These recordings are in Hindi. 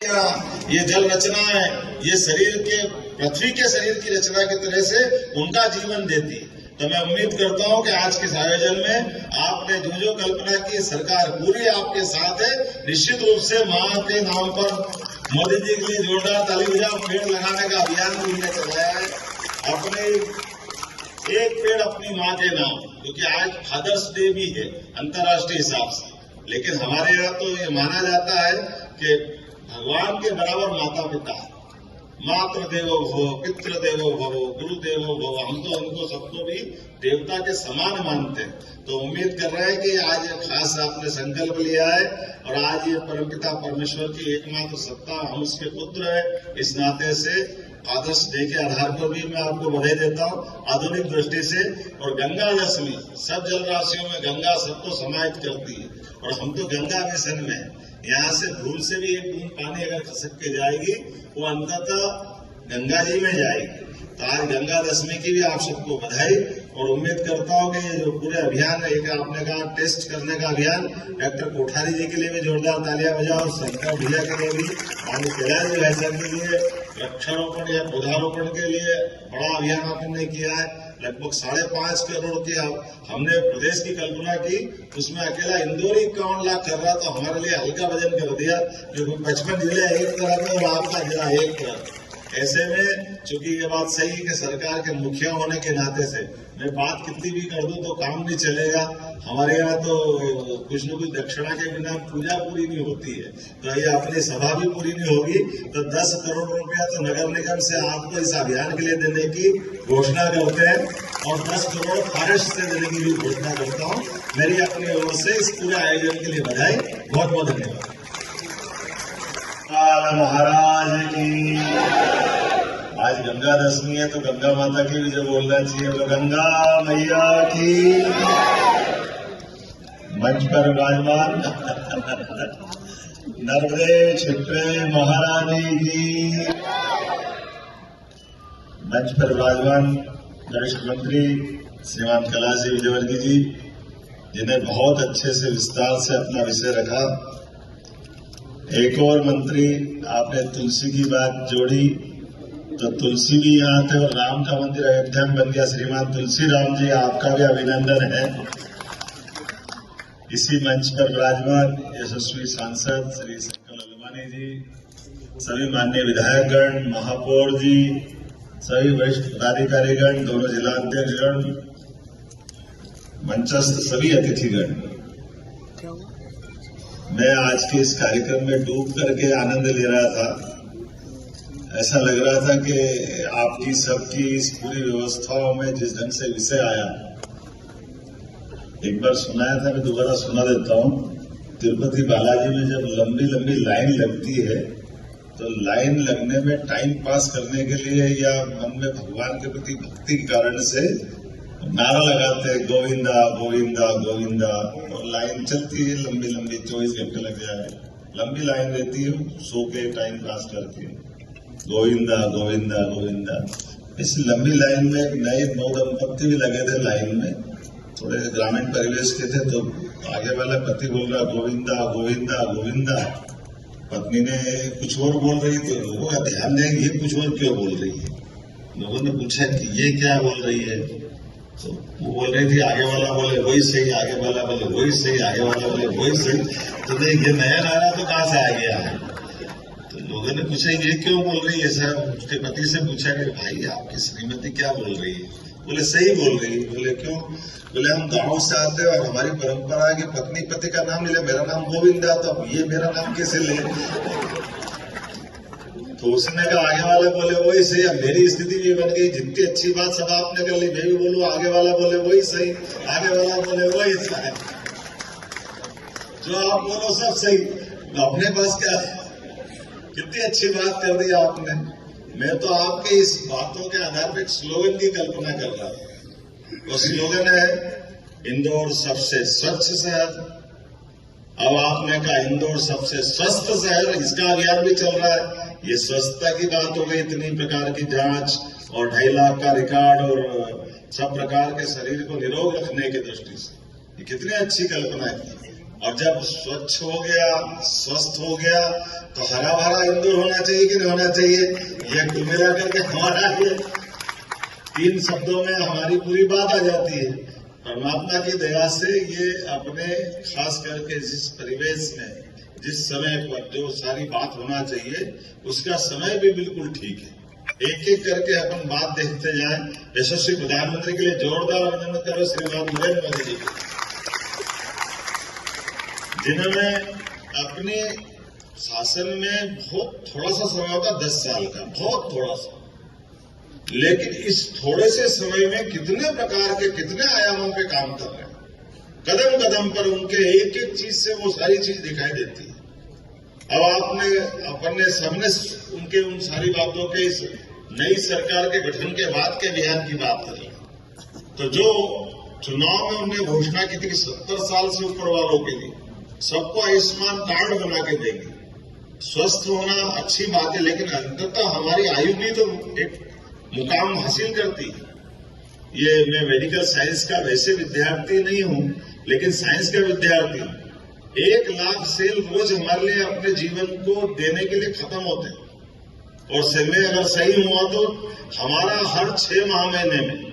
ये जल रचना है, ये शरीर के पृथ्वी के शरीर की रचना की तरह से उनका जीवन देती है। तो मैं उम्मीद करता हूं कि आज के इस आयोजन में आपने जो कल्पना की, सरकार पूरी आपके साथ है। निश्चित रूप से मां के नाम पर मोदी जी के लिए जोरदार ताली बजाओ। पेड़ लगाने का अभियान भी उन्होंने चलाया है। अपने एक पेड़ अपनी मां के नाम, क्योंकि आज फादर्स डे भी है अंतर्राष्ट्रीय हिसाब से, लेकिन हमारे यहाँ तो ये माना जाता है कि भगवान के बराबर माता पिता है। मातृ देवो भव, पितृ देवो भव, गुरु देवो भव। हम तो उनको सबको भी देवता के समान मानते हैं। तो उम्मीद कर रहे हैं कि आज खास आपने संकल्प लिया है और आज ये परमपिता परमेश्वर की एकमात्र सत्ता, हम उसके पुत्र हैं। इस नाते से फादर्स डे के आधार पर भी मैं आपको बधाई देता हूँ आधुनिक दृष्टि से। और गंगा दशमी, सब जलराशियों में गंगा सबको समाहित करती है और हम तो गंगा मिशन में हैं। यहाँ से भूल से भी एक बूंद पानी अगर खसक के जाएगी वो अंततः गंगा जी में जाएगी। तो आज गंगा दशमी की भी आप सबको बधाई और उम्मीद करता हूँ कि ये जो पूरे अभियान है, एक आपने कहा टेस्ट करने का अभियान, डॉक्टर कोठारी जी के लिए भी जोरदार तालियां बजाओ और शंकर भैया के लिए भी, माननीय कैलाश जी भाई के लिए वृक्षारोपण या पौधारोपण के लिए बड़ा अभियान आपने किया है। लगभग 5.5 करोड़ की हमने प्रदेश की कल्पना की, उसमें अकेला इंदौर ही 51 लाख कर रहा, तो हमारे लिए हल्का वजन कर दिया, क्योंकि 55 जिले एक तरफ और आपका जिला एक तरफ। ऐसे में चूंकि ये बात सही है कि सरकार के मुखिया होने के नाते से मैं बात कितनी भी कर दूं तो काम नहीं चलेगा। हमारे यहाँ तो कुछ न कुछ दक्षिणा के बिना पूजा पूरी नहीं होती है, तो ये अपनी सभा भी पूरी नहीं होगी। तो 10 करोड़ रुपया तो नगर निगम से आपको इस अभियान के लिए देने की घोषणा करते हैं और 10 करोड़ फॉरेस्ट से देने की भी घोषणा करता हूँ। मेरी अपनी ओर से इस पूरे आयोजन के लिए बधाई, बहुत बहुत धन्यवाद। महाराज की आज गंगा दशमी है तो गंगा माता की भी जो बोलना चाहिए तो गंगा मैया की। मंच पर विराजमान नर्मदे छिपे महारानी की। मंच पर विराजमान वरिष्ठ मंत्री श्रीमान कैलाश जी विजयवर्गीय जी, जिन्हें बहुत अच्छे से विस्तार से अपना विषय रखा। एक और मंत्री आपने तुलसी की बात जोड़ी, तो तुलसी भी यहाँ थे और राम का मंदिर अयोध्या में बन गया। श्रीमान तुलसी राम जी, आपका भी अभिनंदन है। इसी मंच पर विराजमान यशस्वी सांसद श्री शंकर ललवानी जी, सभी माननीय विधायकगण, महापौर जी, सभी वरिष्ठ पदाधिकारीगण, दोनों जिला अध्यक्षगण, मंचस्थ सभी अतिथिगण, मैं आज के इस कार्यक्रम में डूब करके आनंद ले रहा था। ऐसा लग रहा था कि आपकी सबकी इस पूरी व्यवस्थाओं में जिस ढंग से विषय आया, एक बार सुनाया था, मैं दोबारा सुना देता हूँ। तिरुपति बालाजी में जब लंबी लंबी लाइन लगती है तो लाइन लगने में टाइम पास करने के लिए या मन में भगवान के प्रति भक्ति के कारण से नारा लगाते हैं गोविंदा गोविंदा गोविंदा, और लाइन चलती है लंबी लंबी, 24 घंटे लग जाए, लंबी लाइन रहती है, सो के टाइम पास करती है गोविंदा गोविंदा गोविंदा। इस लंबी लाइन में नए नवदंपति भी लगे थे लाइन में, थोड़े ग्रामीण परिवेश के थे, तो आगे वाला पति बोल रहा गोविंदा गोविंदा गोविंदा, पत्नी ने कुछ और बोल रही, तो लोगों का ध्यान देंगे ये कुछ और क्यों बोल रही है। लोगों ने पूछा कि ये क्या बोल रही है, तो वो बोल रही थी आगे वाला बोले वही सही, आगे वाला बोले वही सही, आगे वाला बोले वही सही। तो ये नया नारा तो कहाँ से आ गया है। तो लोगों ने पूछा ये क्यों बोल रही है साहब। उसके पति से पूछा कि भाई आपकी श्रीमती क्या बोल रही है। बोले सही बोल रही है। बोले क्यों। बोले हम गांव से आते हैं और हमारी परंपरा है कि पत्नी पति का नाम ले, मेरा नाम गोविंदा, तो अब ये मेरा नाम कैसे ले। तो उसने कहा आगे वाला बोले वही सही। अब मेरी स्थिति भी बन गई, जितनी अच्छी बात सब आपने कर ली, मैं भी बोलूं आगे वाला बोले वही सही, आगे वाला बोले वही सही, जो आप बोलो सब सही। अपने पास क्या, कितनी अच्छी बात कर दी आपने। मैं तो आपके इस बातों के आधार पर एक स्लोगन की कल्पना कर रहा हूं। वो स्लोगन है इंदौर सबसे स्वच्छ शहर। अब आपने कहा इंदौर सबसे स्वस्थ शहर, इसका अभियान भी चल रहा है। ये स्वच्छता की बात हो गई, इतनी प्रकार की जांच और 2.5 लाख का रिकॉर्ड और सब प्रकार के शरीर को निरोग रखने की दृष्टि से ये कितनी अच्छी कल्पना है। और जब स्वच्छ हो गया, स्वस्थ हो गया, तो हरा भरा इंदौर होना चाहिए कि नहीं होना चाहिए? यह कुल मिलाकर के हमारा ये 3 शब्दों में हमारी पूरी बात आ जाती है। परमात्मा की दया से ये अपने खास करके जिस परिवेश में, जिस समय पर जो सारी बात होना चाहिए, उसका समय भी बिल्कुल ठीक है। एक एक करके अपन बात देखते जाएं। यशस्वी प्रधानमंत्री के लिए जोरदार अभिनंदन करो श्रीमान नरेंद्र मोदी जी को, जिन्होंने अपने शासन में बहुत थोड़ा सा समय होता, 10 साल का, बहुत थोड़ा सा, लेकिन इस थोड़े से समय में कितने प्रकार के, कितने आयामों पे काम कर रहे हैं। कदम कदम पर उनके एक एक चीज से वो सारी चीज दिखाई देती है। अब अपन ने सबने उनके उन सारी बातों के इस नई सरकार के गठन के बाद के बयान की बात करी, तो जो चुनाव में उन्होंने घोषणा की थी कि 70 साल से ऊपर वालों के लिए सबको आयुष्मान कार्ड बना के देंगे। स्वस्थ होना अच्छी बात है, लेकिन अंततः हमारी आयु भी तो एक मुकाम हासिल करती है। ये मैं मेडिकल साइंस का वैसे विद्यार्थी नहीं हूं, लेकिन साइंस का विद्यार्थी हूं। 1 लाख सेल रोज हमारे लिए अपने जीवन को देने के लिए खत्म होते हैं, और समय अगर सही हुआ तो हमारा हर 6 माह महीने में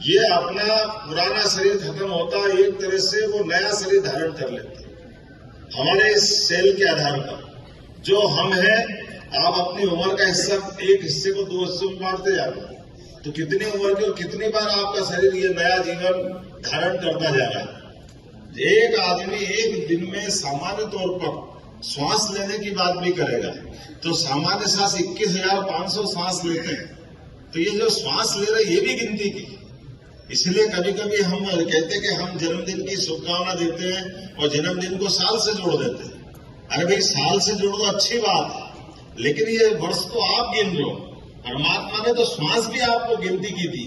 ये अपना पुराना शरीर खत्म होता है, एक तरह से वो नया शरीर धारण कर लेते हैं हमारे इस सेल के आधार पर। जो हम हैं, आप अपनी उम्र का हिस्सा, एक हिस्से को 2 हिस्सों में बांटते जाते हैं, तो कितनी उम्र के और कितनी बार आपका शरीर ये नया जीवन धारण करता जा रहा है। एक आदमी एक दिन में सामान्य तौर पर श्वास लेने की बात भी करेगा, तो सामान्य सांस 21,500 सांस लेते हैं। तो ये जो श्वास ले रहे, ये भी गिनती की। इसलिए कभी कभी हम कहते हैं कि हम जन्मदिन की शुभकामना देते हैं और जन्मदिन को साल से जोड़ देते हैं। अरे भाई, साल से जोड़ दो, अच्छी बात है, लेकिन ये वर्ष तो आप गिन रहे हो। परमात्मा ने तो श्वास भी आपको गिनती की थी,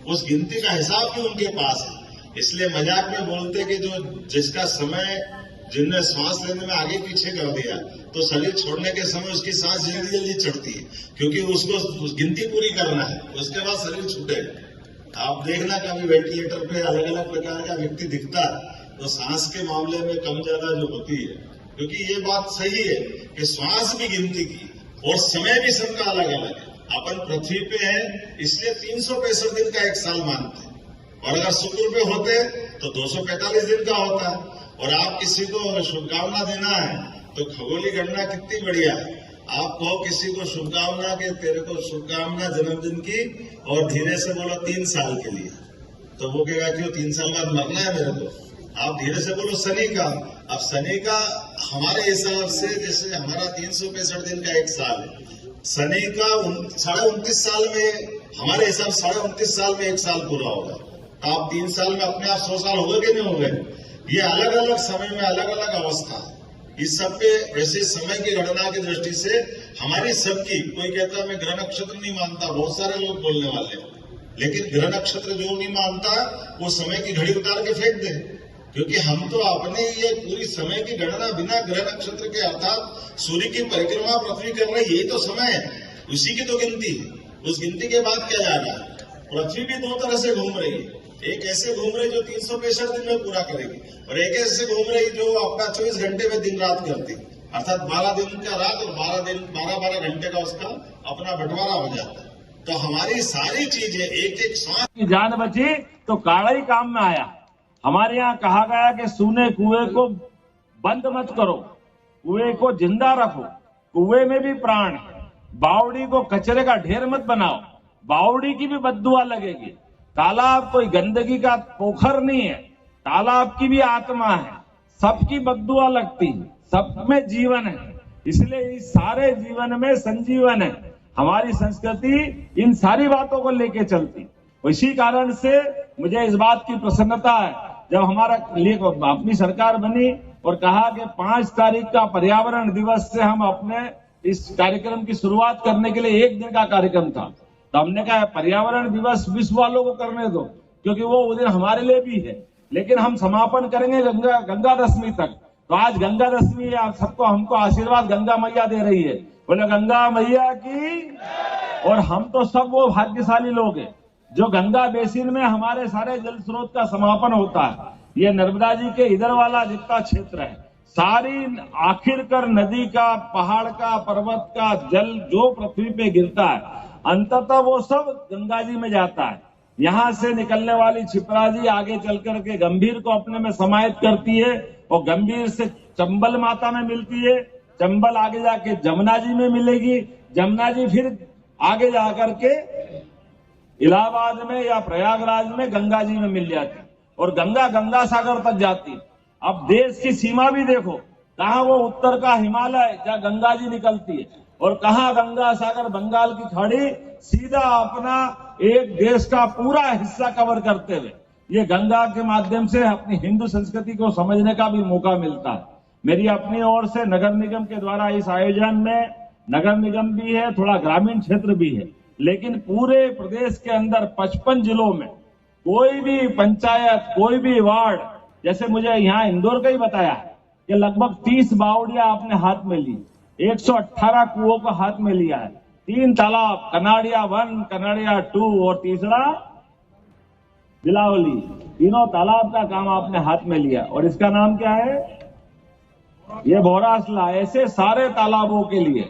उस गिनती का हिसाब भी उनके पास है। इसलिए मजाक में बोलते कि जो जिसका समय, जिनने श्वास लेने में आगे पीछे कर दिया, तो शरीर छोड़ने के समय उसकी सांस जल्दी जल्दी चढ़ती है, क्योंकि उसको गिनती पूरी करना है, उसके बाद शरीर छूटेगा। आप देखना कभी वेंटिलेटर पे अलग अलग प्रकार का व्यक्ति दिखता है, तो सांस के मामले में कम ज्यादा जो होती है, क्योंकि ये बात सही है कि श्वास भी गिनती की और समय भी सबका अलग अलग है। अपन पृथ्वी पे है, इसलिए 365 दिन का एक साल मानते हैं, और अगर शुक्र पे होते तो 245 दिन का होता है। और आप किसी को शुभकामना देना है तो खगोलीय गणना कितनी बढ़िया है। आप कहो किसी को शुभकामना के तेरे को शुभकामना जन्मदिन की, और धीरे से बोलो 3 साल के लिए, तो वो कहेगा क्यों 3 साल बाद मरना है मेरे को। आप धीरे से बोलो शनि का। अब शनि का हमारे हिसाब से, जैसे हमारा 365 दिन का एक साल है, शनि का 29.5 साल में, हमारे हिसाब 29.5 साल में एक साल पूरा होगा। तो आप 3 साल में अपने आप 100 साल हो गए कि नहीं हो गए। ये अलग अलग समय में अलग अलग अवस्था है। इस सब पे वैसे समय की गणना की दृष्टि से हमारी सबकी, कोई कहता है मैं ग्रह नक्षत्र नहीं मानता, बहुत सारे लोग बोलने वाले हैं, लेकिन ग्रह नक्षत्र जो नहीं मानता वो समय की घड़ी उतार के फेंक दे, क्योंकि हम तो अपने ये पूरी समय की गणना बिना ग्रह नक्षत्र के, अर्थात सूर्य की परिक्रमा पृथ्वी कर रही, यही तो समय है, उसी की तो गिनती है। उस गिनती के बाद क्या जाना है। पृथ्वी भी 2 तरह से घूम रही है, एक ऐसे घूम रही जो 365 दिन में पूरा करेगी, और एक ऐसे घूम रही जो अपना 24 घंटे में दिन रात करती, अर्थात 12 दिन का रात और 12 घंटे का उसका अपना बंटवारा हो जाता है। तो हमारी सारी चीजें, एक एक सांस की जान बची तो काढ़ा ही काम में आया। हमारे यहाँ कहा गया कि सूने कुएं को बंद मत करो, कुएं को जिंदा रखो, कुएं में भी प्राण है। बावड़ी को कचरे का ढेर मत बनाओ, बावड़ी की भी बद्दुआ लगेगी। तालाब कोई गंदगी का पोखर नहीं है, तालाब की भी आत्मा है, सबकी बद्दुआ लगती है, सब में जीवन है, इसलिए इस सारे जीवन में संजीवन है। हमारी संस्कृति इन सारी बातों को लेके चलती। इसी कारण से मुझे इस बात की प्रसन्नता है जब हमारा अपनी सरकार बनी और कहा कि 5 तारीख का पर्यावरण दिवस से हम अपने इस कार्यक्रम की शुरुआत करने के लिए 1 दिन का कार्यक्रम था। तो हमने कहा पर्यावरण दिवस विश्व वालों को करने दो, क्योंकि वो दिन हमारे लिए भी है, लेकिन हम समापन करेंगे गंगा दशमी तक। तो आज गंगा दशमी है, आप सबको हमको आशीर्वाद गंगा मैया दे रही है, बोले गंगा मैया की। और हम तो सब वो भाग्यशाली लोग हैं जो गंगा बेसिन में हमारे सारे जल स्रोत का समापन होता है। ये नर्मदा जी के इधर वाला जितना क्षेत्र है, सारी आखिरकार नदी का, पहाड़ का, पर्वत का जल जो पृथ्वी पे गिरता है, अंततः वो सब गंगा जी में जाता है। यहां से निकलने वाली क्षिप्रा जी आगे चल करके गंभीर को अपने में समाहित करती है, और गंभीर से चंबल माता में मिलती है, चंबल आगे जाके जमुना जी में मिलेगी, जमुना जी फिर आगे जाकर के इलाहाबाद में या प्रयागराज में गंगा जी में मिल जाती, और गंगा गंगा सागर तक जाती। अब देश की सीमा भी देखो, कहां वो उत्तर का हिमालय जहां गंगा जी निकलती है, और कहां गंगा सागर बंगाल की खाड़ी सीधा अपना एक देश का पूरा हिस्सा कवर करते हुए ये गंगा के माध्यम से अपनी हिंदू संस्कृति को समझने का भी मौका मिलता है। मेरी अपनी ओर से नगर निगम के द्वारा इस आयोजन में, नगर निगम भी है, थोड़ा ग्रामीण क्षेत्र भी है, लेकिन पूरे प्रदेश के अंदर 55 जिलों में कोई भी पंचायत, कोई भी वार्ड, जैसे मुझे यहाँ इंदौर का ही बताया कि लगभग 30 बावड़ियां आपने हाथ में ली, 118 कुओं को हाथ में लिया है, 3 तालाब, कनाड़िया 1, कनाड़िया 2 और तीसरा बिलावली, तीनों तालाब का काम आपने हाथ में लिया। और इसका नाम क्या है? ये भौरासला। ऐसे सारे तालाबों के लिए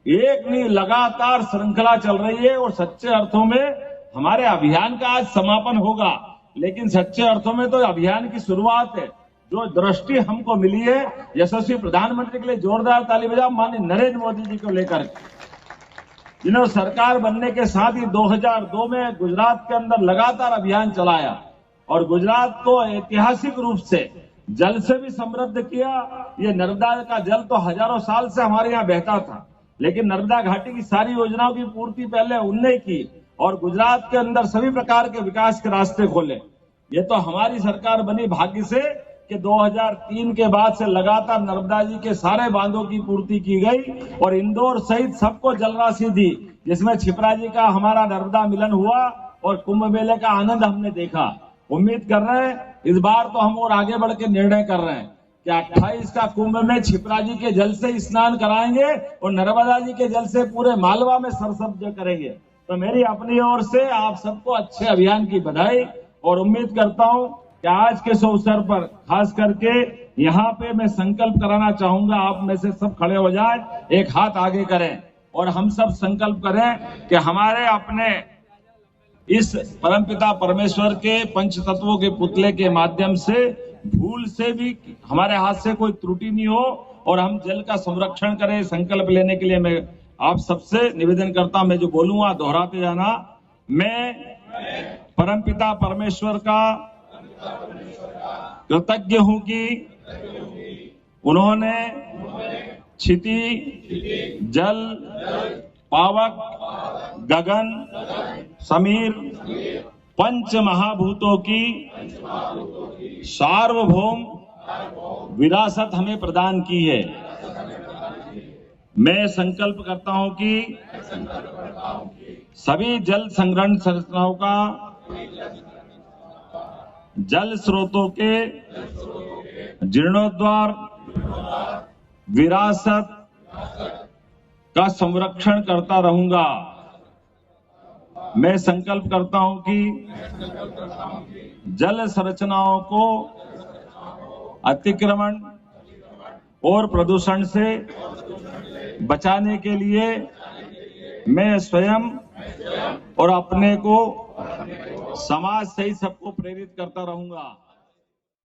एक नहीं, लगातार श्रृंखला चल रही है, और सच्चे अर्थों में हमारे अभियान का आज समापन होगा, लेकिन सच्चे अर्थों में तो अभियान की शुरुआत है। जो दृष्टि हमको मिली है यशस्वी प्रधानमंत्री के लिए जोरदार ताली बजाओ माननीय नरेंद्र मोदी जी को लेकर, जिन्होंने सरकार बनने के साथ ही 2002 में गुजरात के अंदर लगातार अभियान चलाया, और गुजरात को ऐतिहासिक रूप से जल से भी समृद्ध किया। ये नर्मदा का जल तो हजारों साल से हमारे यहाँ बहता था, लेकिन नर्मदा घाटी की सारी योजनाओं की पूर्ति पहले उनने की, और गुजरात के अंदर सभी प्रकार के विकास के रास्ते खोले। ये तो हमारी सरकार बनी भाग्य से कि 2003 के बाद से लगातार नर्मदा जी के सारे बांधों की पूर्ति की गई, और इंदौर सहित सबको जलराशि दी, जिसमें क्षिप्रा जी का हमारा नर्मदा मिलन हुआ और कुंभ मेले का आनंद हमने देखा। उम्मीद कर रहे हैं इस बार तो हम और आगे बढ़ के निर्णय कर रहे हैं कि 28 का कुंभ में क्षिप्रा जी के जल से स्नान कराएंगे, और नर्मदा जी के जल से पूरे मालवा में सरसब्ज करेंगे। तो मेरी अपनी ओर से आप सबको अच्छे अभियान की बधाई, और उम्मीद करता हूं कि आज के इस अवसर पर खास करके यहाँ पे मैं संकल्प कराना चाहूंगा, आप में से सब खड़े हो जाएं, एक हाथ आगे करें, और हम सब संकल्प करें कि हमारे अपने इस परमपिता परमेश्वर के पंच तत्वों के पुतले के माध्यम से भूल से भी हमारे हाथ से कोई त्रुटि नहीं हो, और हम जल का संरक्षण करें। संकल्प लेने के लिए मैं आप सबसे निवेदन करता हूं, मैं जो बोलूंगा दोहराते जाना। मैं परमपिता परमेश्वर का कृतज्ञ हूं कि उन्होंने क्षिति, जल, पावक, गगन, समीर, पंच महाभूतों की सार्वभौम विरासत हमें प्रदान की है। मैं संकल्प करता हूं कि सभी जल संग्रहण संस्थाओं का जल स्रोतों के जीर्णोद्धार, विरासत का संरक्षण करता रहूंगा। मैं संकल्प करता हूं कि जल संरचनाओं को अतिक्रमण और प्रदूषण से बचाने के लिए मैं स्वयं और अपने को, समाज सहित सबको प्रेरित करता रहूंगा।